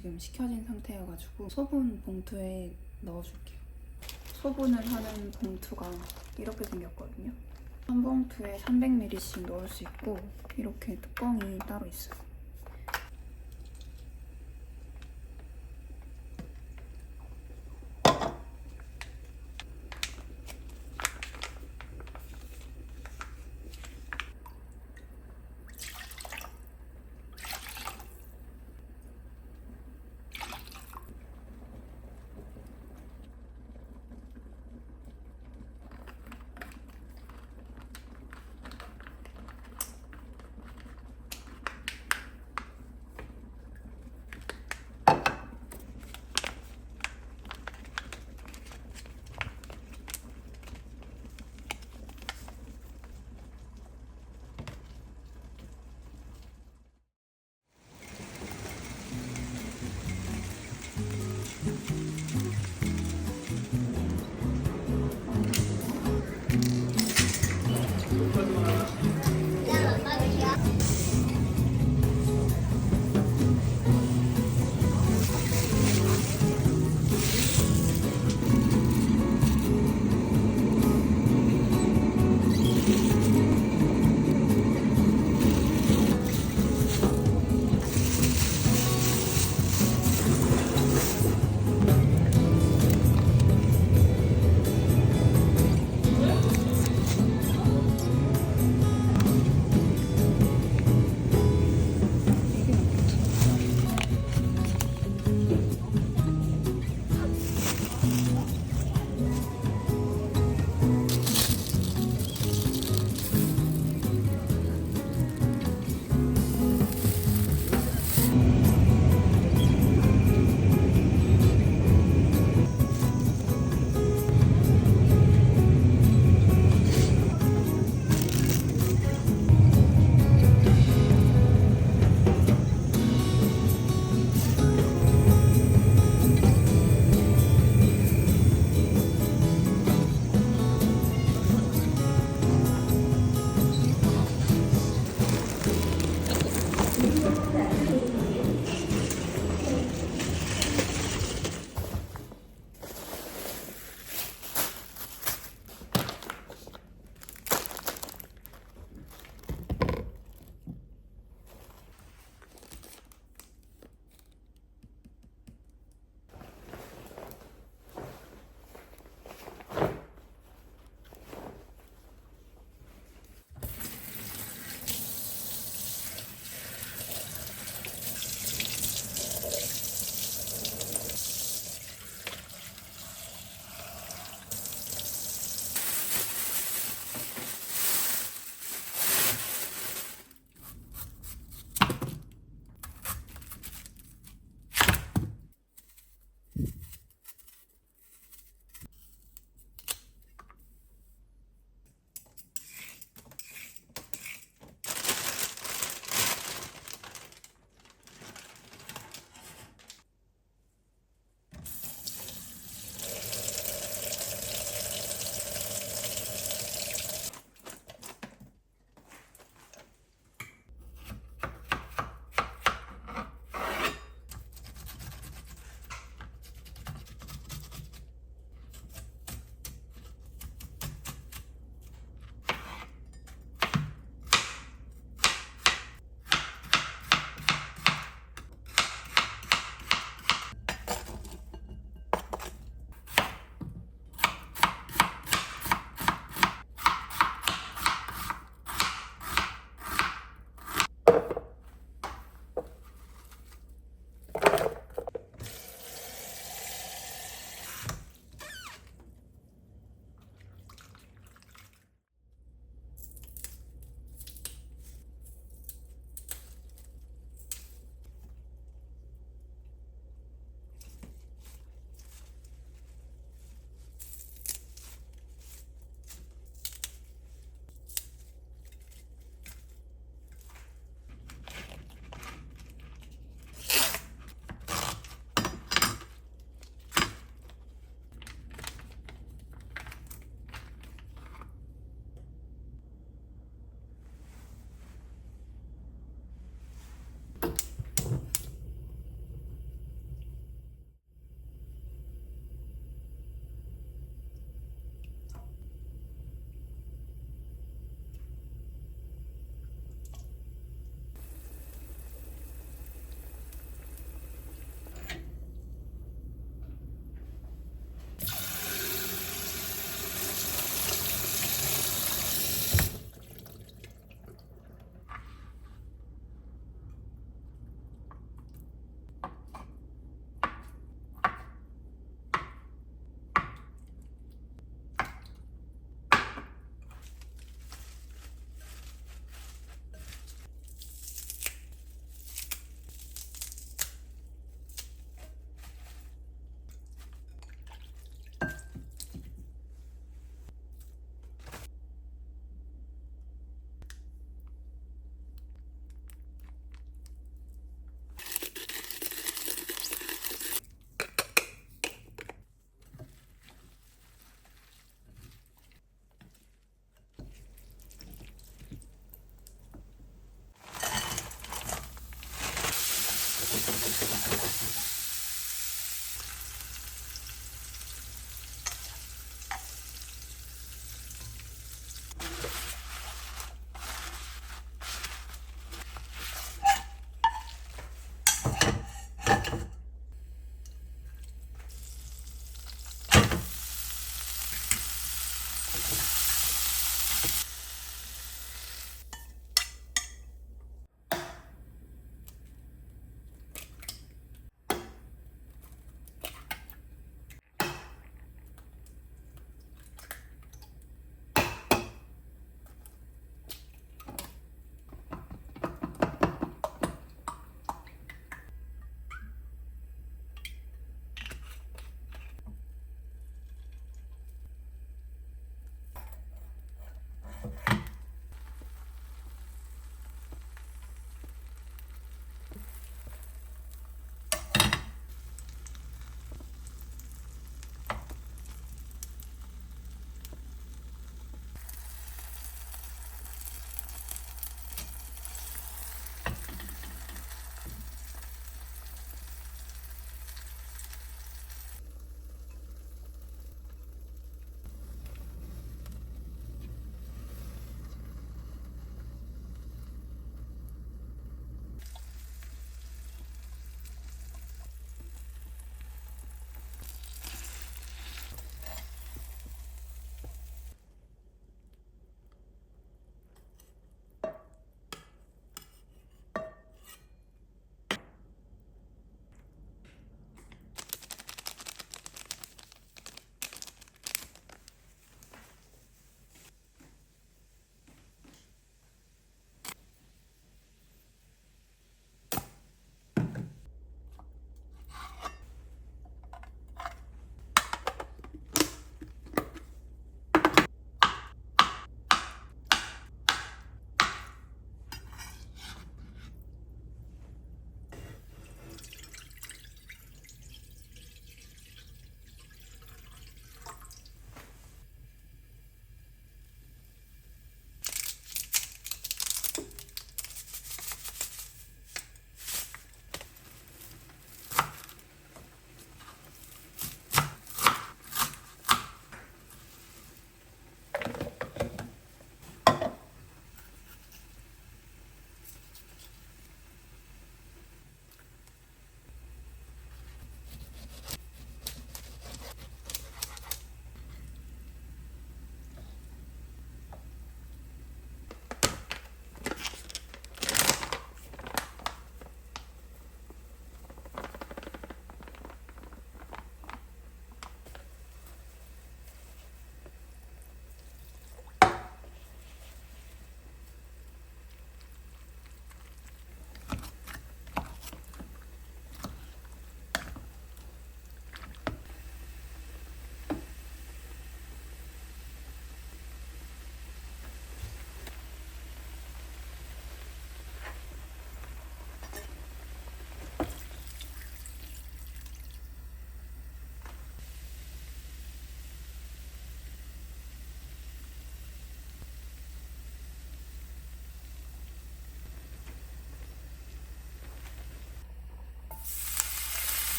지금 식혀진 상태여가지고 소분 봉투에 넣어줄게요. 소분을 하는 봉투가 이렇게 생겼거든요. 한 봉투에 300ml씩 넣을 수 있고 이렇게 뚜껑이 따로 있어요.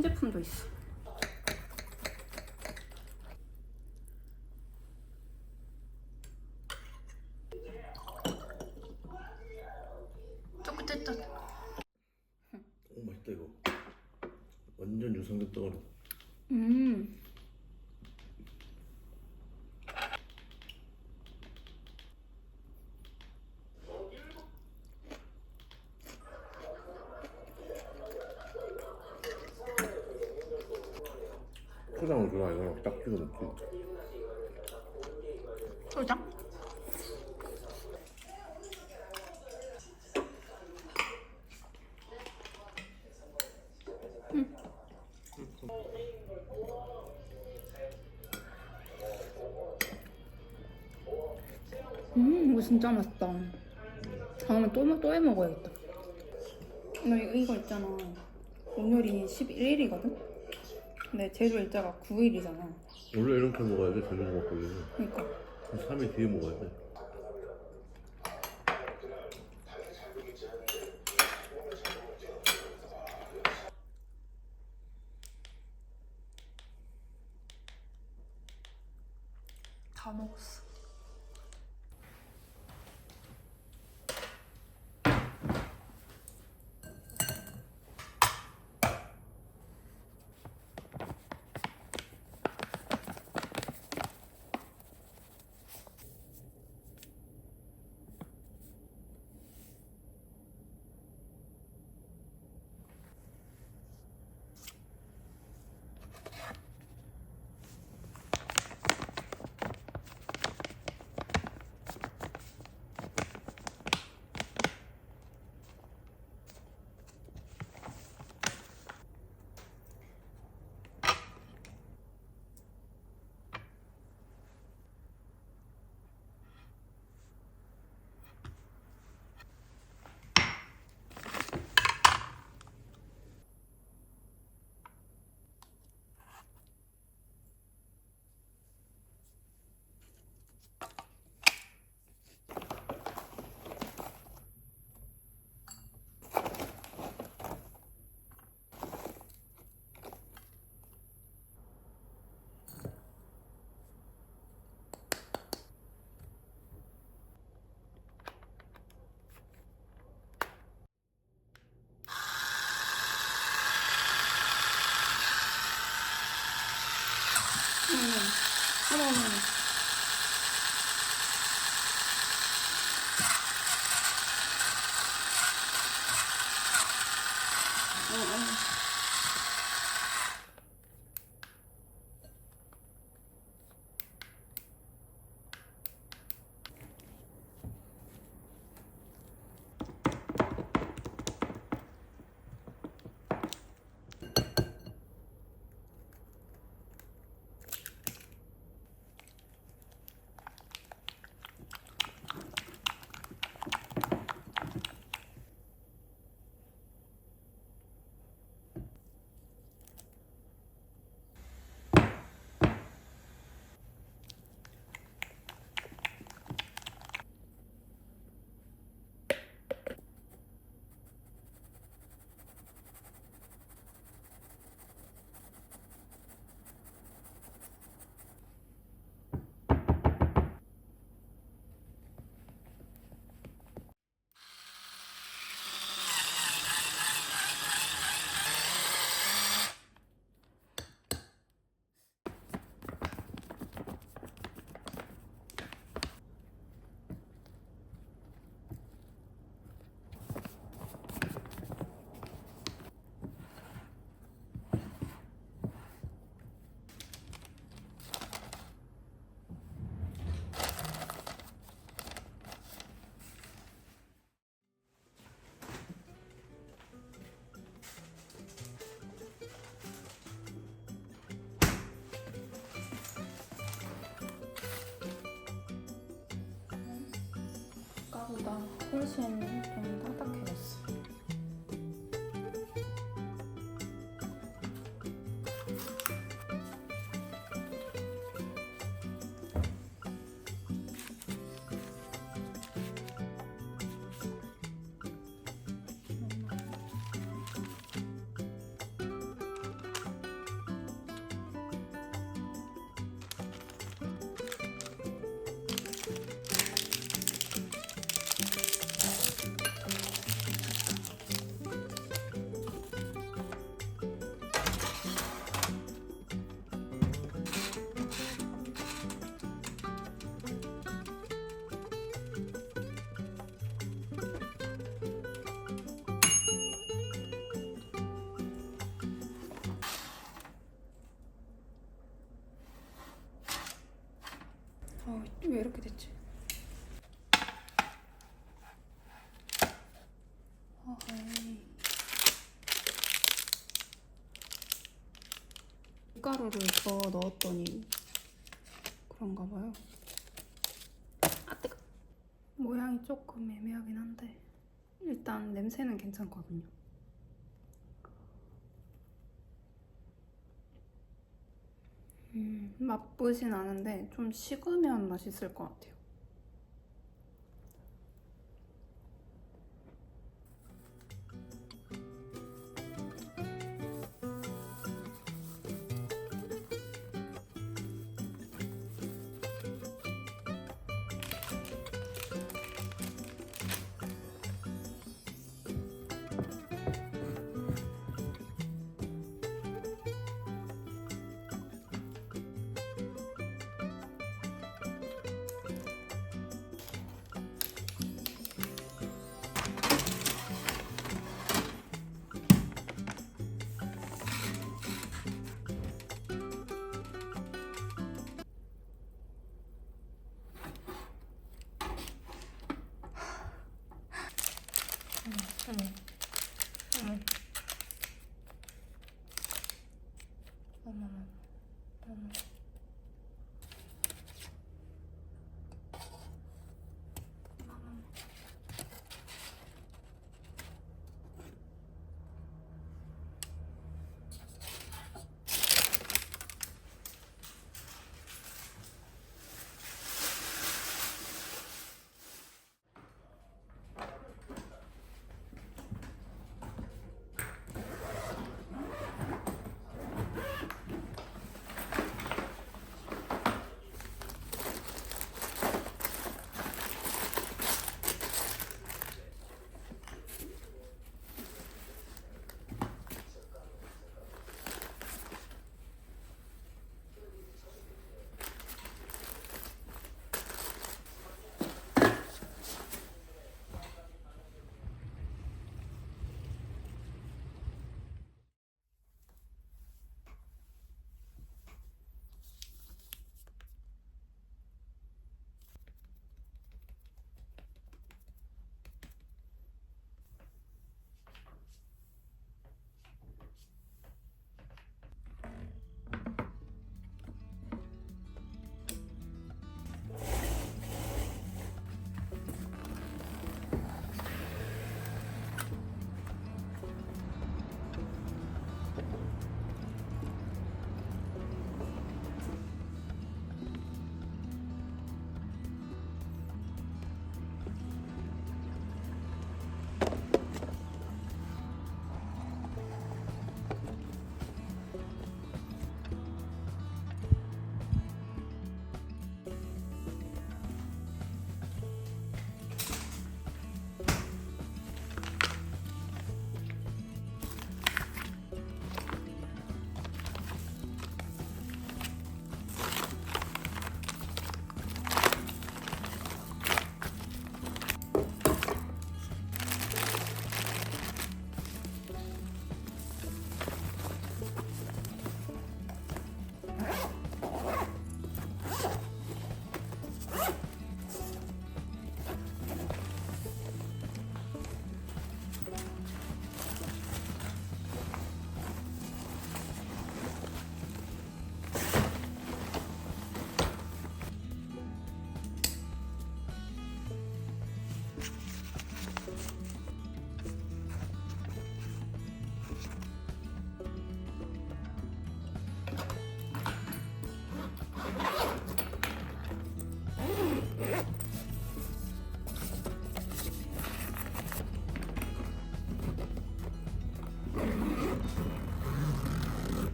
신제품도 있어. 쪼끗했다. 오 맛있다 이거. 완전 유산균 덩어리. 초장을 주나 이거랑 딱 찍어 먹지. 초장? 이거 진짜 맛있다. 다음에 또 해 먹어야겠다. 너 이거 있잖아. 오늘이 11일이거든? 근데 제주 일자가 9일이잖아. 원래 이렇게 먹어야지 저녁 먹거든. 그러니까. 3일 뒤에 먹어야 돼. 다 먹었어. 아까보다 훨씬 좀 딱딱해졌어. 왜 이렇게 됐지? 에이. 밀가루를 더 넣었더니 그런가 봐요. 아 뜨거. 모양이 조금 애매하긴 한데 일단 냄새는 괜찮거든요. 나쁘진 않은데 좀 식으면 맛있을 것 같아요.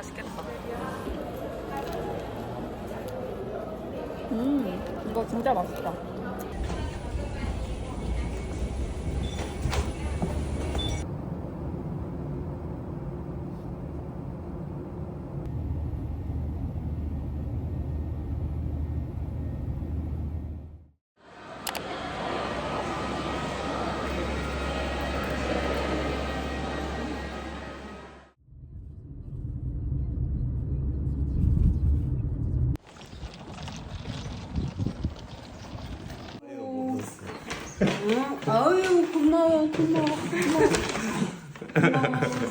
맛있겠다. 이거 진짜 맛있다. 아유 고마워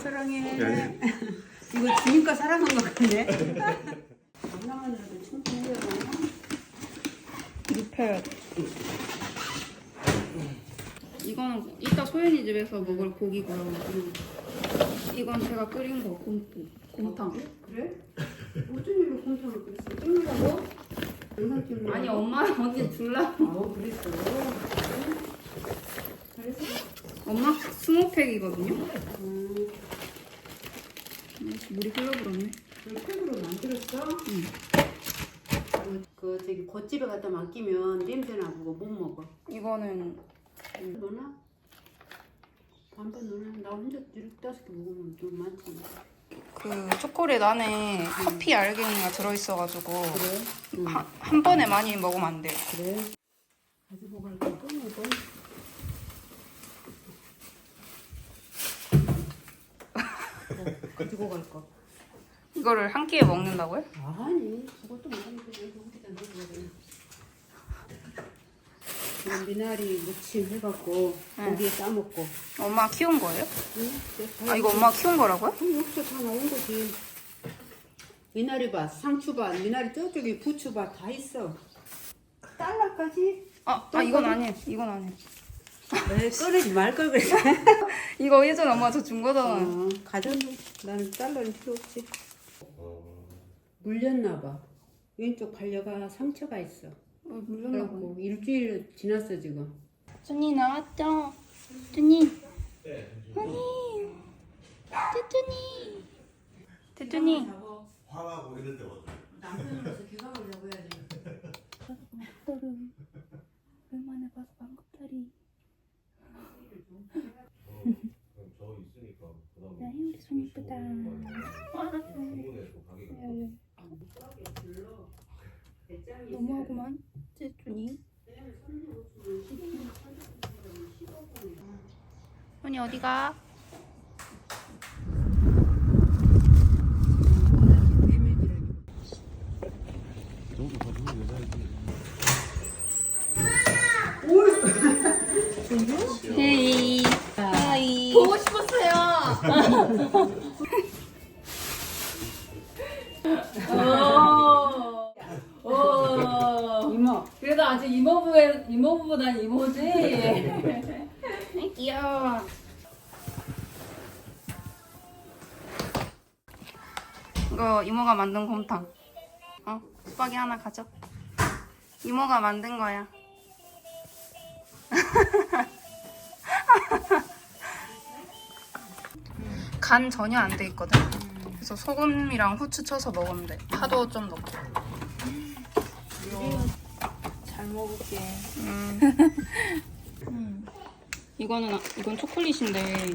사랑해. 이거 주니까 사랑한 것 같은데. 장난하느라도 충분해요. 눕혀야 돼. 이거는 이따 소연이 집에서 먹을 고기고요. 이건 제가 끓인 거 곰탕. 그래? 어쩐 일로 곰탕을 끓였어? 끓이려고? 영상 찍는 아니 엄마랑 언니 줄라고. 그랬어. 잘했어. 엄마 스모팩이거든요. 물이 흘러들었네. 팩으로 만들었어? 응. 그 저기 곶집에 갖다 맡기면 냄새 나고 못 먹어. 이거는 너나? 반반 너나? 나 혼자 7-5개 먹으면 너무 많잖아. 그 초콜릿 안에 커피 알갱이가 들어있어가지고 그래? 응. 한 번에 많이 먹으면 안 돼요. 그래? 가지고 갈까? 또 먹어? 가지고 갈까? 이거를 한 끼에 먹는다고요? 아니, 그것도 못하니까 여기 거기다 넣어버려. 이건 미나리 무침 해갖고 응. 고기에 싸먹고. 엄마 키운 거예요? 응? 아 이거 엄마 키운 거라고요? 여기서 다 나온 거지. 미나리밭, 상추밭, 미나리 저쪽에 부추밭 다 있어. 달러까지? 아 이건 아니에요. 이건 아니에요. 왜 꺼내지 말 걸 그랬어. 이거 예전에 엄마 저 준 거잖아요. 가져놔. 나는 달러는 필요 없지. 물렸나 봐. 왼쪽 반려가 상처가 있어. 물렸나 보네. 그래갖고 일주일 지났어 지금. 쭈니 나왔죠? 쭈니. 쭈니. 쭈쭈니. 쭈쭈니. 화나고 이럴 때 어때? 남편으로서 기강을 잡아야지. 오랜만에 봐서 반갑다리. 그럼 저 있으니까 그다음에 야 우리 손 이쁘다. 너무하구만. 쭈쭈니. 언니 어디가? 헤이. 하이. 보고 싶었어요. 이모. 그래도 아직 이모부보단 이모지. 귀여워. 이거 이모가 만든 곰탕. 수박이 하나 가져. 이모가 만든 거야. 간 전혀 안 돼 있거든. 그래서 소금이랑 후추 쳐서 먹으면 돼. 파도 좀 넣고. 잘 먹을게. 이건 초콜릿인데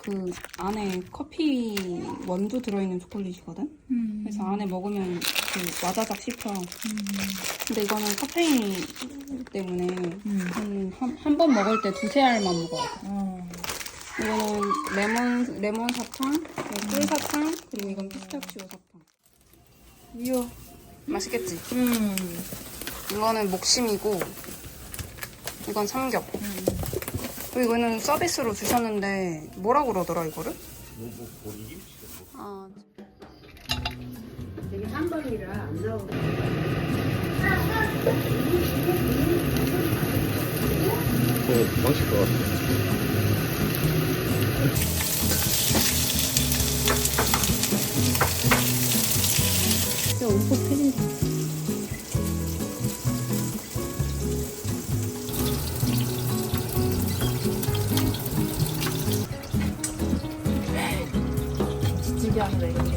그 안에 커피 원두 들어있는 초콜릿이거든. 그래서 안에 먹으면 그 와자작 씹혀. 근데 이거는 카페인 때문에 한 번 먹을 때 2-3알만 먹어야 돼. 이거는 레몬 사탕, 꿀 사탕, 그리고 이건 피스타치오 사탕. 이요. 맛있겠지? 이거는 목심이고 이건 삼겹. 그리고 이거는 서비스로 주셨는데 뭐라고 그러더라 이거를? 뭐 고기김치? 아, 되게 한 번이라 안 나오고. 맛있을 것 같아. 진짜 움푹 패진다. 지지게 하는 거 이렇게.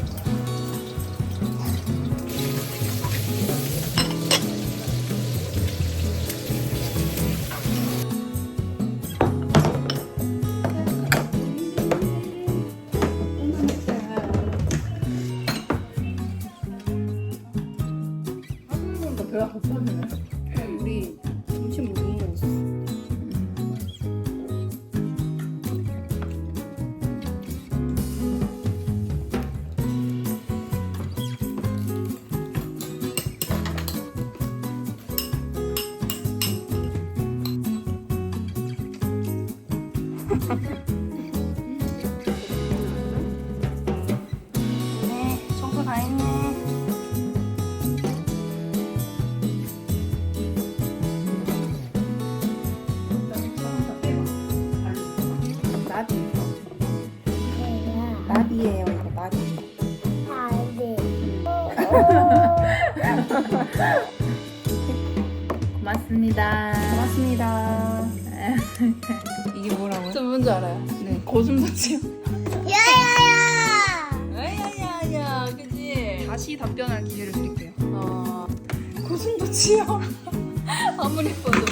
말이에요, 이거 말이. 고맙습니다. 고맙습니다. 이게 뭐라고요? 저 뭔지 알아요? 네, 고슴도치요. 야야야야, 그지? 다시 답변할 기회를 드릴게요. 어, 고슴도치요. 아무리 봐도.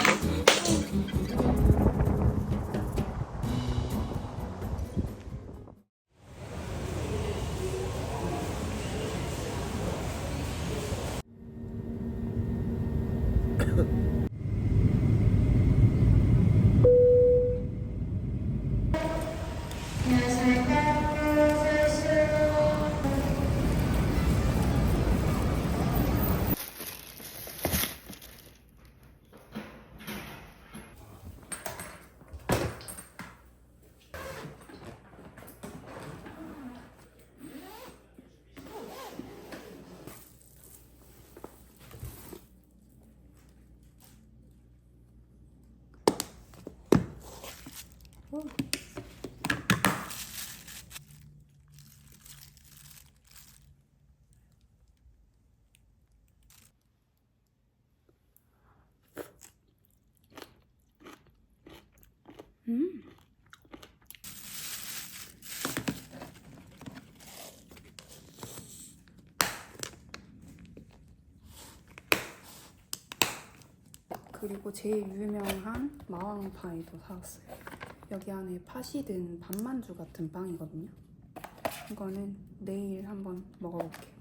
그리고 제일 유명한 마왕파이도 사왔어요. 여기 안에 팥이 든 밥만두 같은 빵이거든요. 이거는 내일 한번 먹어볼게요.